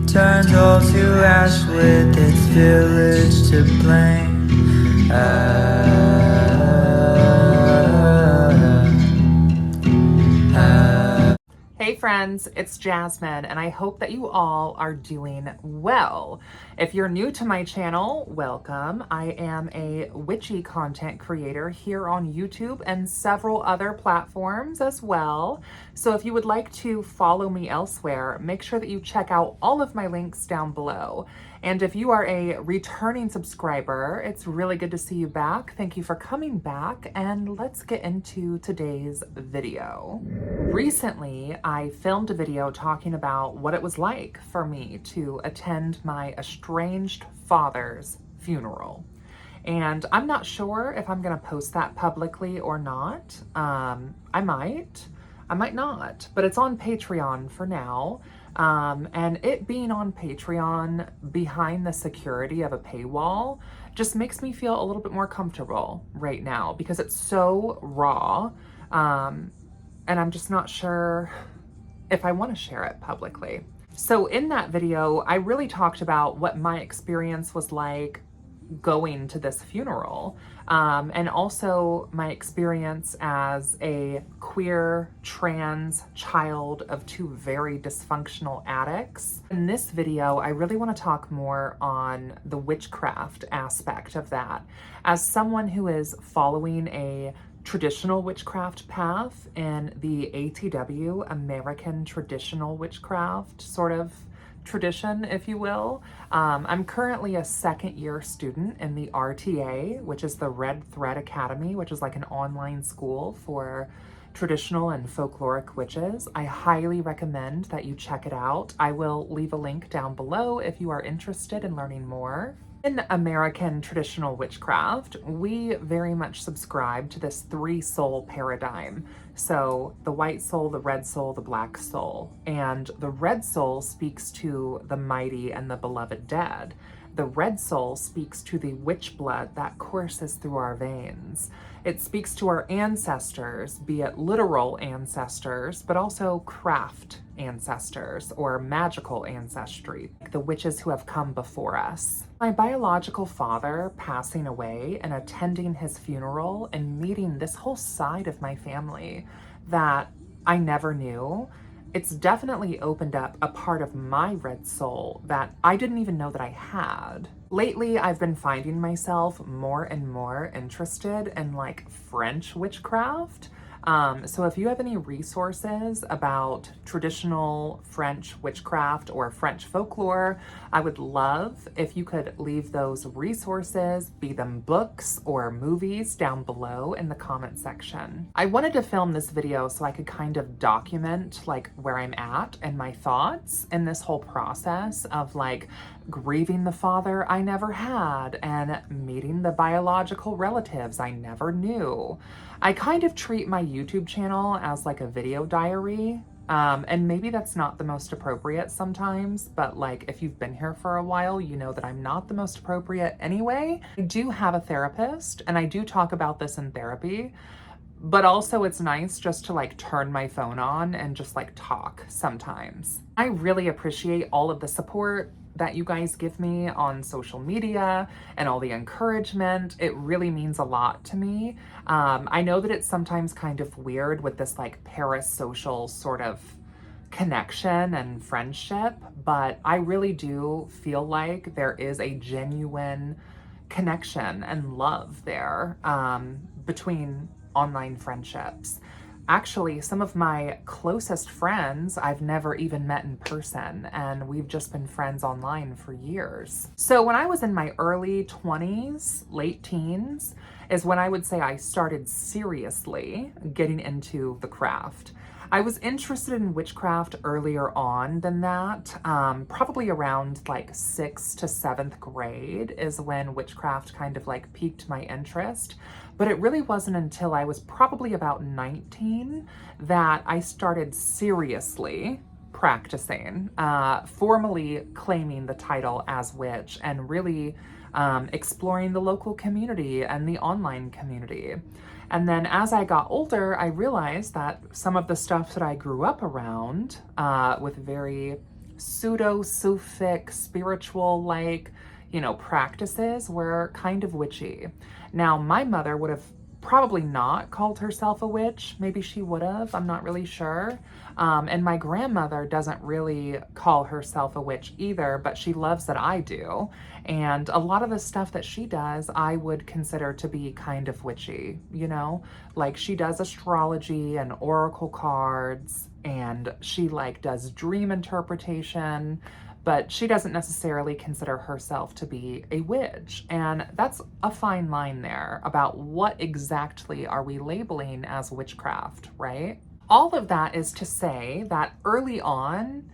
turned all to ash with its village to blame. Hey friends, it's Jasmine, and I hope that you all are doing well. If you're new to my channel, welcome. I am a witchy content creator here on YouTube and several other platforms as well. So if you would like to follow me elsewhere, make sure that you check out all of my links down below. And if you are a returning subscriber, it's really good to see you back. Thank you for coming back, and let's get into today's video. Recently, I filmed a video talking about what it was like for me to attend my estranged father's funeral. And I'm not sure if I'm gonna post that publicly or not. I might not, but it's on Patreon for now. And it being on Patreon behind the security of a paywall just makes me feel a little bit more comfortable right now because it's so raw. And I'm just not sure if I want to share it publicly. So in that video, I really talked about what my experience was like going to this funeral, and also my experience as a queer trans child of two very dysfunctional addicts. In this video, I really want to talk more on the witchcraft aspect of that. As someone who is following a traditional witchcraft path in the ATW, American Traditional Witchcraft sort of tradition, if you will. I'm currently a second year student in the RTA, which is the Red Thread Academy, which is like an online school for traditional and folkloric witches. I highly recommend that you check it out. I will leave a link down below if you are interested in learning more. In American traditional witchcraft, we very much subscribe to this three-soul paradigm. So the white soul, the red soul, the black soul. And the red soul speaks to the mighty and the beloved dead. The red soul speaks to the witch blood that courses through our veins. It speaks to our ancestors, be it literal ancestors, but also craft ancestors or magical ancestry, like the witches who have come before us. My biological father passing away and attending his funeral and meeting this whole side of my family that I never knew, it's definitely opened up a part of my red soul that I didn't even know that I had. Lately, I've been finding myself more and more interested in like French witchcraft. So if you have any resources about traditional French witchcraft or French folklore, I would love if you could leave those resources, be them books or movies, down below in the comment section. I wanted to film this video so I could kind of document like where I'm at and my thoughts in this whole process of like grieving the father I never had and meeting the biological relatives I never knew. I kind of treat my YouTube channel as like a video diary, and maybe that's not the most appropriate sometimes, but like if you've been here for a while, you know that I'm not the most appropriate anyway. I do have a therapist and I do talk about this in therapy, but also it's nice just to like turn my phone on and just like talk sometimes. I really appreciate all of the support that you guys give me on social media and all the encouragement. It really means a lot to me. I know that it's sometimes kind of weird with this like parasocial sort of connection and friendship, but I really do feel like there is a genuine connection and love there between online friendships. Actually, some of my closest friends I've never even met in person, and we've just been friends online for years. So when I was in my early 20s, late teens, is when I would say I started seriously getting into the craft. I was interested in witchcraft earlier on than that. Probably around like 6th to 7th grade is when witchcraft kind of like piqued my interest. But it really wasn't until I was probably about 19 that I started seriously practicing, formally claiming the title as witch and really exploring the local community and the online community. And then as I got older, I realized that some of the stuff that I grew up around with very pseudo-Sufic, spiritual, like, you know, practices were kind of witchy. Now, my mother would have probably not called herself a witch. Maybe she would have, I'm not really sure. And my grandmother doesn't really call herself a witch either, but she loves that I do. And a lot of the stuff that she does, I would consider to be kind of witchy, you know? Like she does astrology and oracle cards, and she like does dream interpretation, but she doesn't necessarily consider herself to be a witch. And that's a fine line there about what exactly are we labeling as witchcraft, right? All of that is to say that early on,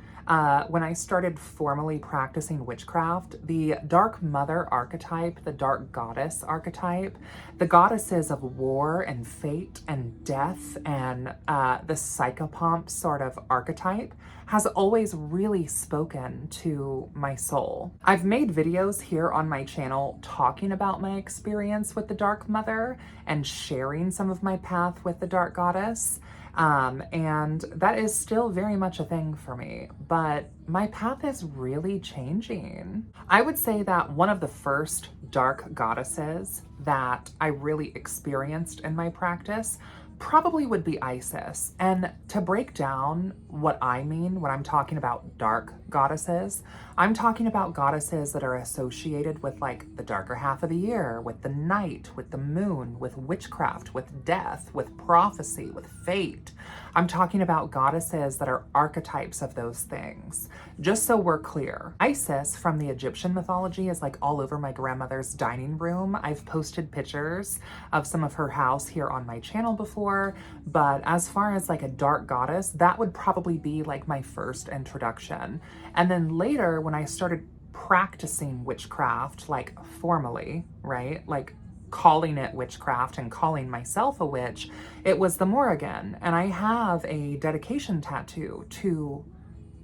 when I started formally practicing witchcraft, the dark mother archetype, the dark goddess archetype, the goddesses of war and fate and death, and the psychopomp sort of archetype has always really spoken to my soul. I've made videos here on my channel talking about my experience with the dark mother and sharing some of my path with the dark goddess. And that is still very much a thing for me, but my path is really changing. I would say that one of the first dark goddesses that I really experienced in my practice probably would be Isis. And to break down what I mean when I'm talking about dark goddesses, I'm talking about goddesses that are associated with like the darker half of the year, with the night, with the moon, with witchcraft, with death, with prophecy, with fate. I'm talking about goddesses that are archetypes of those things. Just so we're clear, Isis from the Egyptian mythology is like all over my grandmother's dining room. I've posted pictures of some of her house here on my channel before, but as far as like a dark goddess, that would probably be like my first introduction. And then later when I started practicing witchcraft, like formally, right? Like calling it witchcraft and calling myself a witch, it was the Morrigan. And I have a dedication tattoo to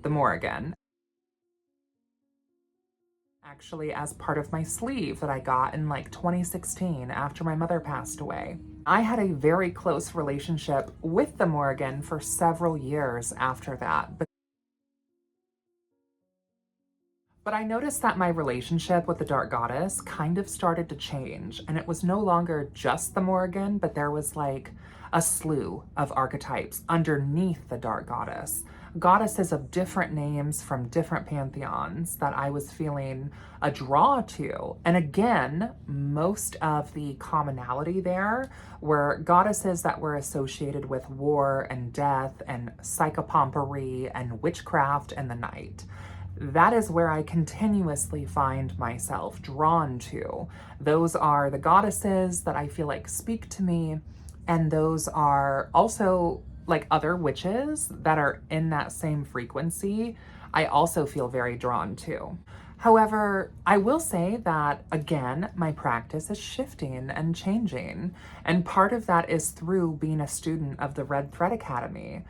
the Morrigan, actually as part of my sleeve that I got in like 2016 after my mother passed away. I had a very close relationship with the Morrigan for several years after that. But I noticed that my relationship with the dark goddess kind of started to change, and it was no longer just the Morrigan, but there was like a slew of archetypes underneath the dark goddess. Goddesses of different names from different pantheons that I was feeling a draw to. And again, most of the commonality there were goddesses that were associated with war and death and psychopompery and witchcraft and the night. That is where I continuously find myself drawn to. Those are the goddesses that I feel like speak to me, and those are also like other witches that are in that same frequency. I also feel very drawn to. However, I will say that, again, my practice is shifting and changing, and part of that is through being a student of the Red Thread Academy.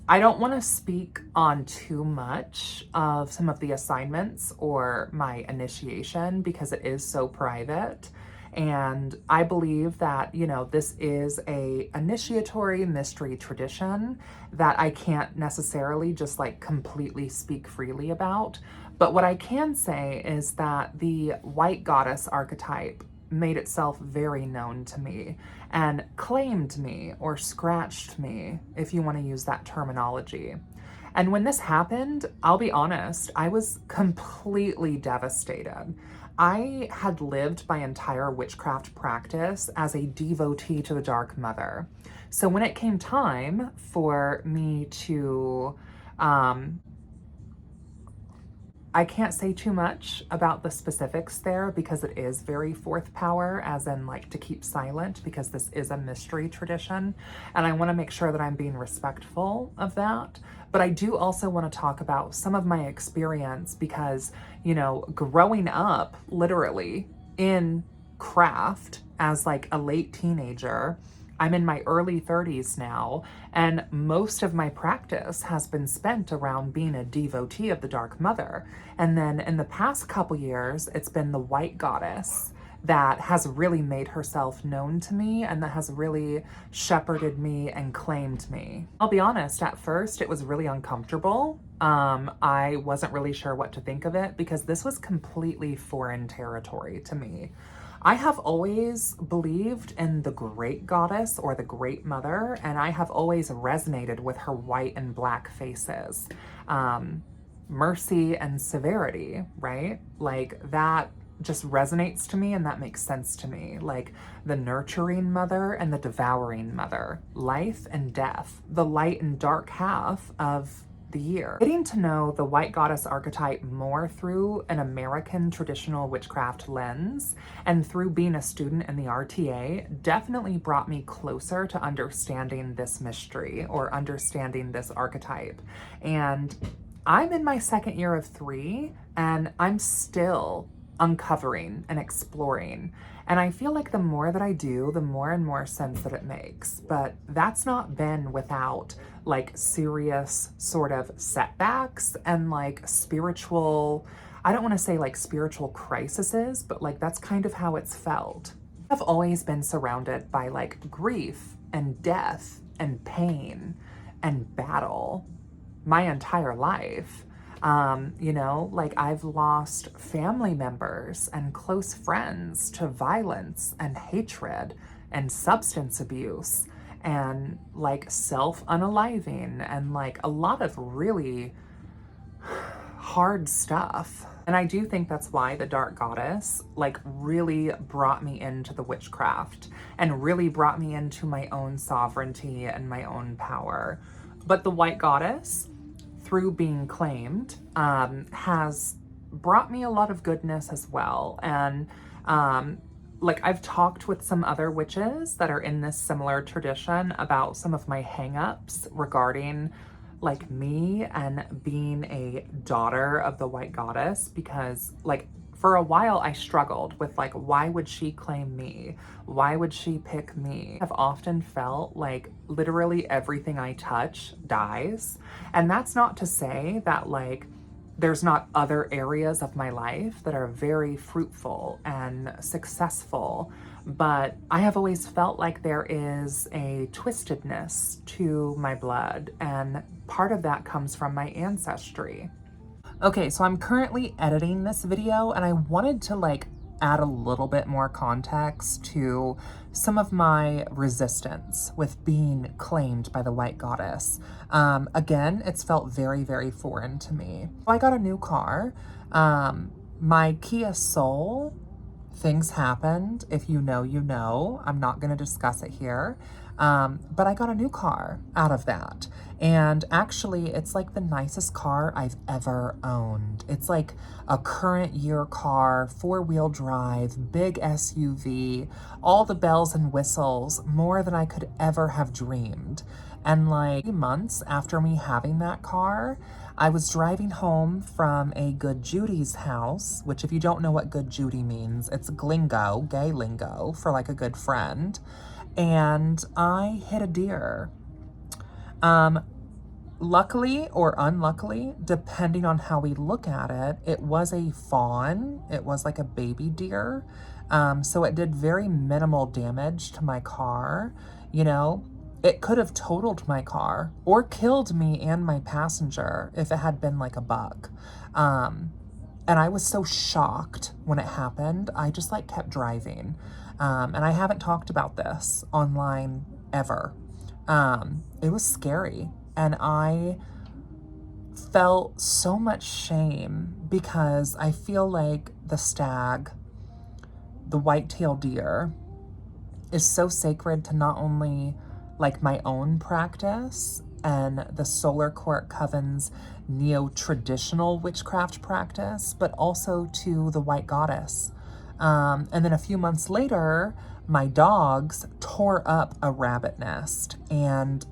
I don't want to speak on too much of some of the assignments or my initiation because it is so private. And I believe that, you know, this is a initiatory mystery tradition that I can't necessarily just like completely speak freely about. But what I can say is that the white goddess archetype made itself very known to me and claimed me or scratched me, if you want to use that terminology. And when this happened, I'll be honest, I was completely devastated. I had lived my entire witchcraft practice as a devotee to the Dark Mother. So when it came time for me to, I can't say too much about the specifics there because it is very fourth power, as in like to keep silent, because this is a mystery tradition. And I want to make sure that I'm being respectful of that. But I do also want to talk about some of my experience because, you know, growing up literally in craft as like a late teenager, I'm in my early 30s now, and most of my practice has been spent around being a devotee of the Dark Mother. And then in the past couple years, it's been the White Goddess that has really made herself known to me and that has really shepherded me and claimed me. I'll be honest, at first it was really uncomfortable I wasn't really sure what to think of it because this was completely foreign territory to me. I have always believed in the great goddess or the great mother, and I have always resonated with her white and black faces. Mercy and severity, right? Like that just resonates to me and that makes sense to me. Like the nurturing mother and the devouring mother, life and death, the light and dark half of the year. Getting to know the white goddess archetype more through an American traditional witchcraft lens and through being a student in the RTA definitely brought me closer to understanding this mystery or understanding this archetype. And I'm in my second year of 3 and I'm still uncovering and exploring. And I feel like the more that I do, the more and more sense that it makes. But that's not been without like serious sort of setbacks and like spiritual, I don't want to say like spiritual crises, but like that's kind of how it's felt. I've always been surrounded by like grief and death and pain and battle my entire life. You know, like I've lost family members and close friends to violence and hatred and substance abuse and like self-unaliving and like a lot of really hard stuff. And I do think that's why the Dark Goddess like really brought me into the witchcraft and really brought me into my own sovereignty and my own power. But the White Goddess, through being claimed, has brought me a lot of goodness as well. And like I've talked with some other witches that are in this similar tradition about some of my hangups regarding like me and being a daughter of the White Goddess, because like for a while I struggled with like, why would she claim me? Why would she pick me? I've often felt like literally everything I touch dies. And that's not to say that like there's not other areas of my life that are very fruitful and successful, but I have always felt like there is a twistedness to my blood, and part of that comes from my ancestry. Okay, so I'm currently editing this video and I wanted to like add a little bit more context to some of my resistance with being claimed by the White Goddess. Again, it's felt very, very foreign to me. I got a new car. My Kia Soul, things happened. If you know, you know. I'm not gonna discuss it here. But I got a new car out of that. And actually, it's like the nicest car I've ever owned. It's like a current year car, 4-wheel drive, big SUV, all the bells and whistles, more than I could ever have dreamed. And like months after me having that car, I was driving home from a Good Judy's house, which if you don't know what Good Judy means, it's glingo, gay lingo for like a good friend. And I hit a deer. Luckily or unluckily, depending on how we look at it, it was a fawn. It was like a baby deer. So it did very minimal damage to my car. You know, it could have totaled my car or killed me and my passenger if it had been like a buck. And I was so shocked when it happened. I just like kept driving. And I haven't talked about this online ever. It was scary. And I felt so much shame because I feel like the stag, the white-tailed deer, is so sacred to not only like my own practice and the Solar Court Coven's neo-traditional witchcraft practice, but also to the White Goddess. And then a few months later, my dogs tore up a rabbit nest. And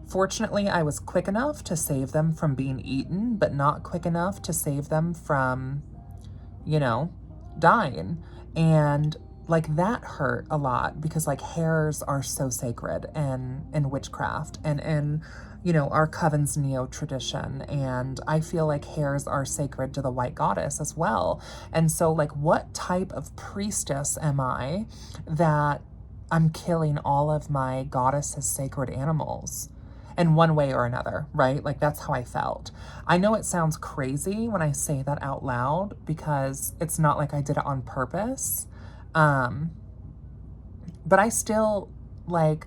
fortunately, I was quick enough to save them from being eaten, but not quick enough to save them from, you know, dying. And like that hurt a lot because like hares are so sacred in witchcraft and in, you know, our Coven's neo tradition. And I feel like hares are sacred to the White Goddess as well. And so like, what type of priestess am I that I'm killing all of my goddess's sacred animals? in one way or another, right? Like that's how I felt. I know it sounds crazy when I say that out loud because it's not like I did it on purpose. But I still like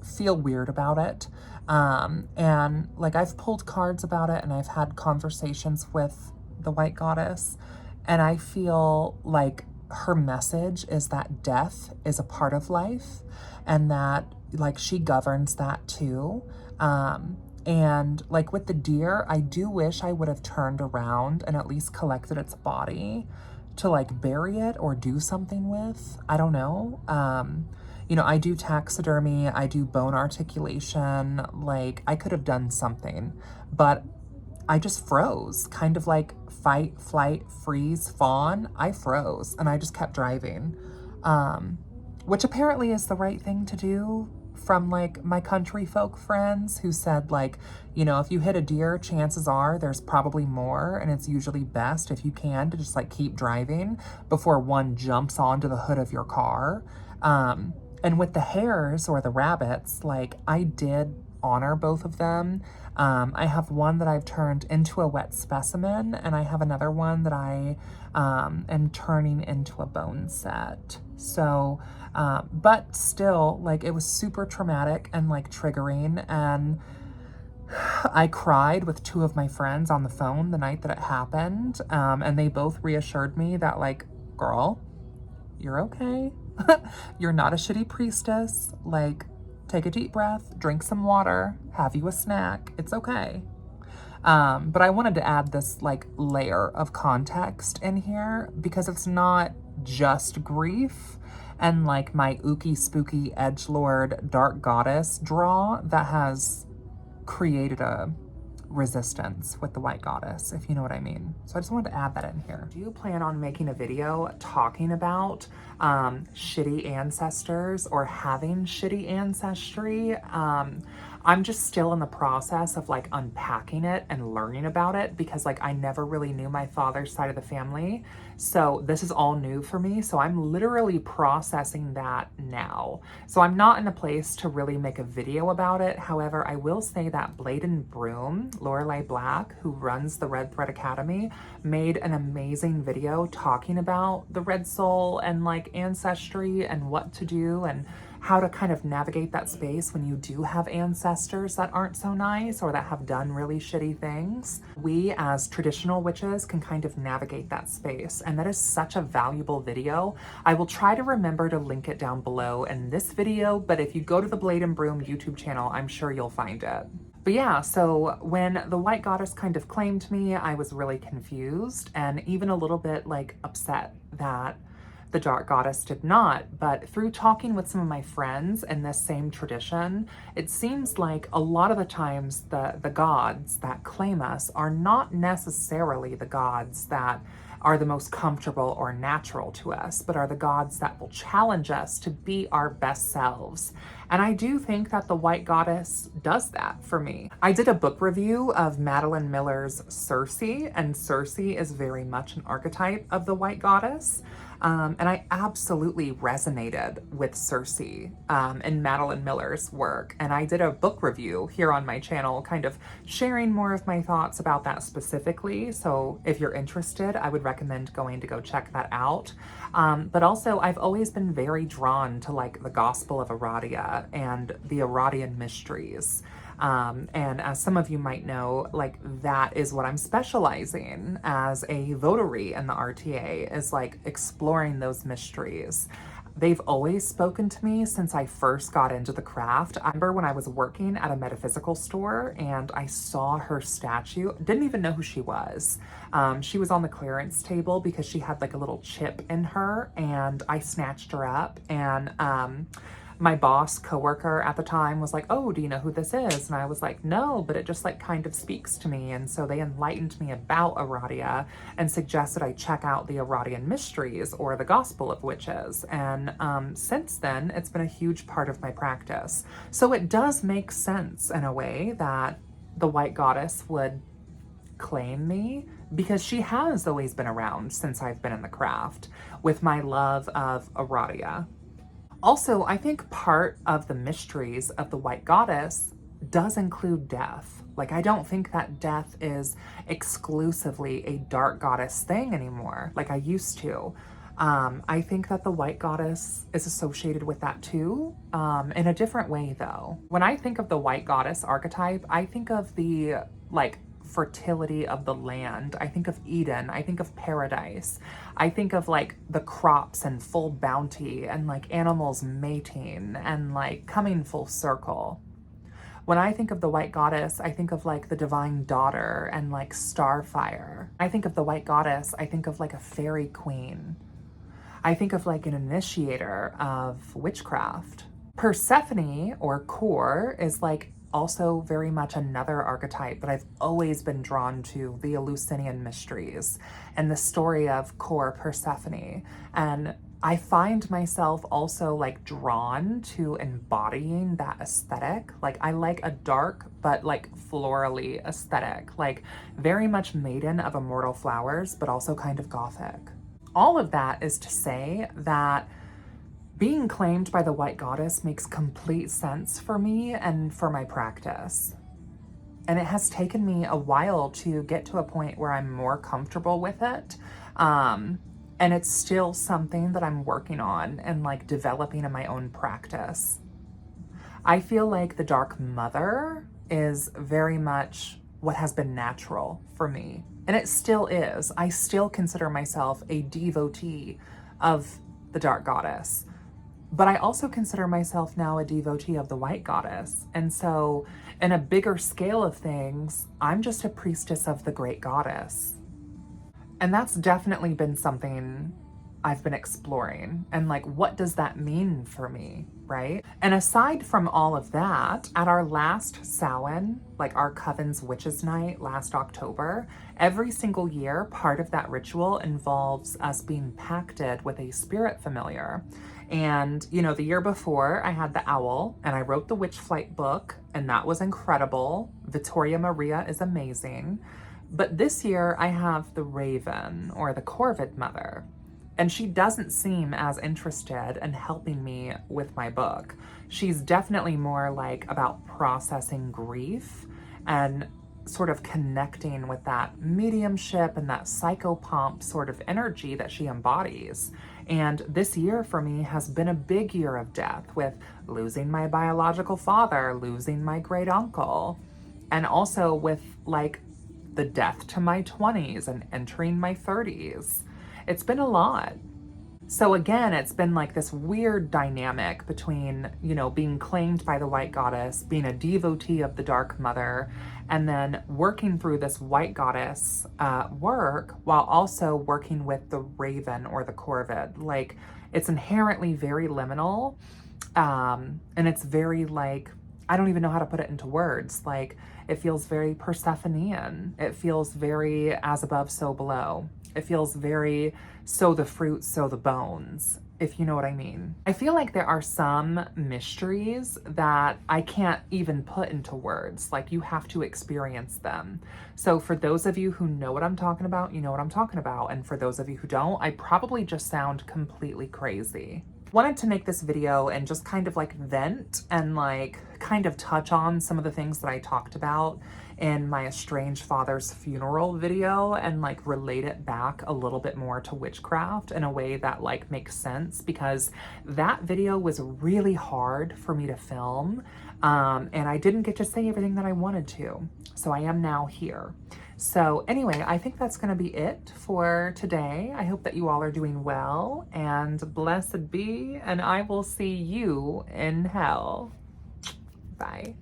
feel weird about it. And like I've pulled cards about it and I've had conversations with the white goddess, and I feel like her message is that death is a part of life and that like she governs that too. And like with the deer, I do wish I would have turned around and at least collected its body to like bury it or do something with. I don't know. You know, I do taxidermy, I do bone articulation, like I could have done something, but I just froze, kind of like fight, flight, freeze, fawn. I froze and I just kept driving, which apparently is the right thing to do from like my country folk friends who said like, you know, if you hit a deer, chances are there's probably more, and it's usually best if you can to just like keep driving before one jumps onto the hood of your car. And with the hares or the rabbits, like I did honor both of them. I have one that I've turned into a wet specimen, and I have another one that I am turning into a bone set. So, but still, like it was super traumatic and like triggering, and I cried with two of my friends on the phone the night that it happened, and they both reassured me that like, girl, you're okay. You're not a shitty priestess. Like, take a deep breath, drink some water, have you a snack. It's okay. But I wanted to add this like layer of context in here because it's not just grief and like my ooky spooky edgelord dark goddess draw that has created a resistance with the white goddess, if you know what I mean. So I just wanted to add that in here. Do you plan on making a video talking about shitty ancestors or having shitty ancestry? I'm just still in the process of like unpacking it and learning about it because like I never really knew my father's side of the family. So this is all new for me. So I'm literally processing that now. So I'm not in a place to really make a video about it. However, I will say that Blade and Broom, Lorelei Black, who runs the Red Thread Academy, made an amazing video talking about the Red Soul and like ancestry and what to do and how to kind of navigate that space when you do have ancestors that aren't so nice or that have done really shitty things. We as traditional witches can kind of navigate that space, and that is such a valuable video. I will try to remember to link it down below in this video, but if you go to the Blade and Broom YouTube channel, I'm sure you'll find it. But yeah, so when the white goddess kind of claimed me, I was really confused and even a little bit like upset that the dark goddess did not. But through talking with some of my friends in this same tradition, it seems like a lot of the times the gods that claim us are not necessarily the gods that are the most comfortable or natural to us, but are the gods that will challenge us to be our best selves. And I do think that the white goddess does that for me. I did a book review of Madeline Miller's Circe, and Circe is very much an archetype of the white goddess. And I absolutely resonated with Circe in Madeline Miller's work. And I did a book review here on my channel, kind of sharing more of my thoughts about that specifically. So if you're interested, I would recommend going to go check that out. But also, I've always been very drawn to like the Gospel of Aradia and the Aradian mysteries. And as some of you might know, like that is what I'm specializing as a votary in the RTA, is like exploring those mysteries. They've always spoken to me since I first got into the craft. I remember when I was working at a metaphysical store and I saw her statue, didn't even know who she was. She was on the clearance table because she had like a little chip in her, and I snatched her up, and my boss coworker at the time was like, "Oh, do you know who this is?" And I was like, "No, but it just like kind of speaks to me." And so they enlightened me about Aradia and suggested I check out the Aradian mysteries or the Gospel of Witches. And since then, it's been a huge part of my practice. So it does make sense in a way that the white goddess would claim me, because she has always been around since I've been in the craft with my love of Aradia. Also, I think part of the mysteries of the white goddess does include death. Like, I don't think that death is exclusively a dark goddess thing anymore, like I used to. I think that the white goddess is associated with that too, in a different way though. When I think of the white goddess archetype, I think of the like fertility of the land. I think of Eden. I think of paradise. I think of like the crops and full bounty and like animals mating and like coming full circle. When I think of the white goddess, I think of like the divine daughter and like starfire. I think of the white goddess, I think of like a fairy queen. I think of like an initiator of witchcraft. Persephone, or Kor, is like also very much another archetype that I've always been drawn to, the Eleusinian mysteries and the story of Kor Persephone. And I find myself also like drawn to embodying that aesthetic. Like, I like a dark but like florally aesthetic, like very much maiden of immortal flowers, but also kind of gothic. All of that is to say that being claimed by the white goddess makes complete sense for me and for my practice. And it has taken me a while to get to a point where I'm more comfortable with it. And it's still something that I'm working on and like developing in my own practice. I feel like the Dark Mother is very much what has been natural for me. And it still is. I still consider myself a devotee of the Dark Goddess. But I also consider myself now a devotee of the White Goddess. And so in a bigger scale of things, I'm just a priestess of the Great Goddess. And that's definitely been something I've been exploring. And like, what does that mean for me, right? And aside from all of that, at our last Samhain, like our Coven's Witches Night last October, every single year, part of that ritual involves us being pacted with a spirit familiar. And, you know, the year before I had the owl and I wrote the Witch Flight book, and that was incredible. Vittoria Maria is amazing. But this year I have the raven, or the corvid mother, and she doesn't seem as interested in helping me with my book. She's definitely more like about processing grief and sort of connecting with that mediumship and that psychopomp sort of energy that she embodies. And this year for me has been a big year of death, with losing my biological father, losing my great uncle, and also with like the death to my 20s and entering my 30s. It's been a lot. So again, it's been like this weird dynamic between, you know, being claimed by the White Goddess, being a devotee of the Dark Mother, and then working through this White Goddess work while also working with the Raven or the Corvid. Like, it's inherently very liminal, and it's very like, I don't even know how to put it into words. Like, it feels very Persephonean. It feels very as above, so below. It feels very sow the fruit, sow the bones, if you know what I mean. I feel like there are some mysteries that I can't even put into words. Like, you have to experience them. So for those of you who know what I'm talking about, you know what I'm talking about. And for those of you who don't, I probably just sound completely crazy. Wanted to make this video and just kind of like vent and like kind of touch on some of the things that I talked about in my estranged father's funeral video and like relate it back a little bit more to witchcraft in a way that like makes sense, because that video was really hard for me to film, and I didn't get to say everything that I wanted to. So I am now here. So anyway, I think that's going to be it for today. I hope that you all are doing well, and blessed be, and I will see you in hell. Bye.